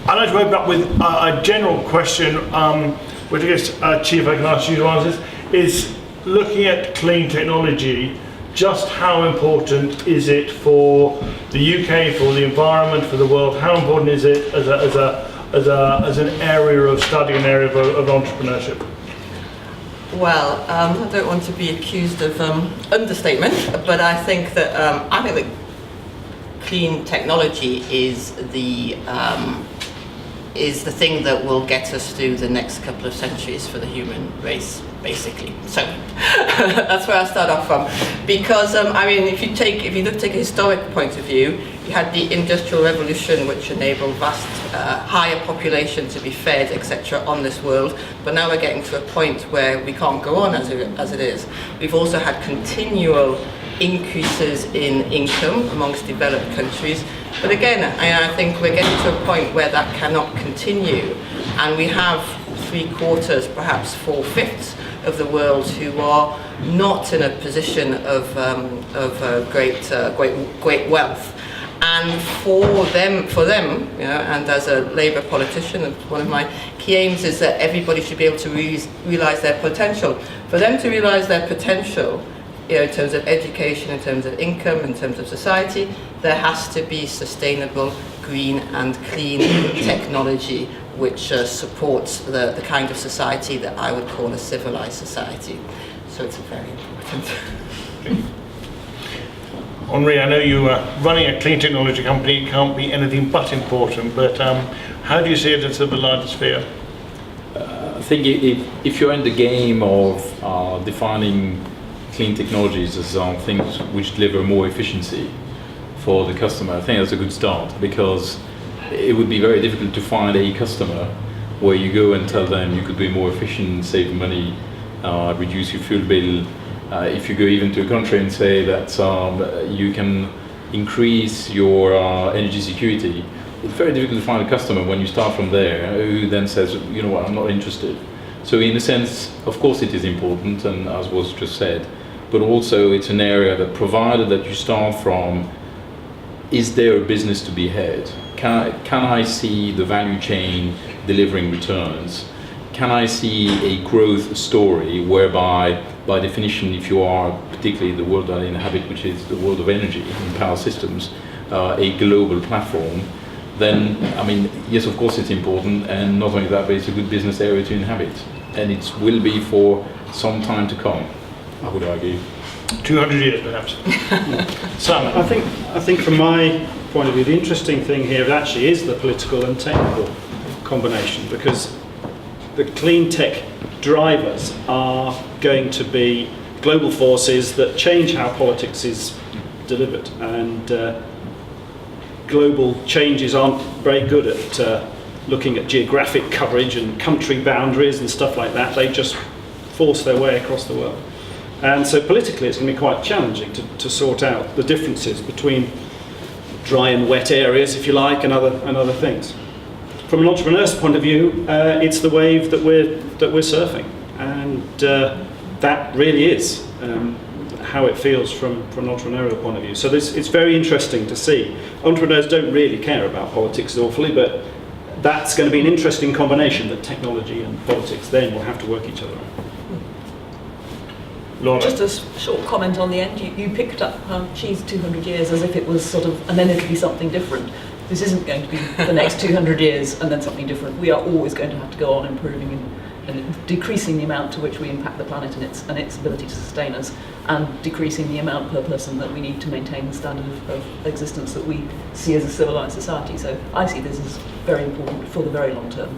I'd like to open up with a general question, which I guess, Chief, I can ask you to answer this, is looking at clean technology, just how important is it for the UK, for the environment, for the world? How important is it as an area of study, an area of entrepreneurship? Well, I don't want to be accused of understatement, but I think that clean technology is the thing that will get us through the next couple of centuries for the human race, basically. So that's where I start off from, because if you take a historic point of view, you had the Industrial Revolution, which enabled vast higher population to be fed, etc., on this world. But now we're getting to a point where we can't go on as it is. We've also had continual increases in income amongst developed countries. But again, I think we're getting to a point where that cannot continue, and we have 3/4, perhaps 4/5 of the world who are not in a position of great wealth. And for them, and as a Labour politician, one of my key aims is that everybody should be able to realise their potential. For them to realise their potential, in terms of education, in terms of income, in terms of society, there has to be sustainable, green and clean technology which supports the kind of society that I would call a civilised society. So it's very important. Henri, I know you are running a clean technology company. It can't be anything but important, but how do you see it in sort of a larger sphere? I think if you're in the game of defining clean technologies as things which deliver more efficiency for the customer, I think that's a good start, because it would be very difficult to find a customer where you go and tell them you could be more efficient, save money, reduce your fuel bill. If you go even to a country and say that you can increase your energy security, it's very difficult to find a customer when you start from there who then says, you know what, I'm not interested. So in a sense, of course it is important, and as was just said, but also it's an area that, provided that you start from, is there a business to be had? Can I see the value chain delivering returns? Can I see a growth story whereby, by definition, if you are, particularly the world that I inhabit, which is the world of energy and power systems, a global platform, then, yes, of course it's important, and not only that, but it's a good business area to inhabit. And it will be for some time to come, I would argue. 200 years, perhaps. Simon? I think from my point of view, the interesting thing here actually is the political and technical combination, because the clean tech drivers are going to be global forces that change how politics is delivered, and global changes aren't very good at looking at geographic coverage and country boundaries and stuff like that. They just force their way across the world. And so politically it's going to be quite challenging to sort out the differences between dry and wet areas, if you like, and other things. From an entrepreneur's point of view, it's the wave that we're surfing, and that really is how it feels from an entrepreneurial point of view. So it's very interesting to see. Entrepreneurs don't really care about politics awfully, but that's going to be an interesting combination, that technology and politics then will have to work each other out. Lorna? Just a short comment on the end. You picked up Xi's 200 years as if it was sort of, and then it'll be something different. This isn't going to be the next 200 years and then something different. We are always going to have to go on improving and decreasing the amount to which we impact the planet and its ability to sustain us, and decreasing the amount per person that we need to maintain the standard of existence that we see as a civilised society. So I see this as very important for the very long term.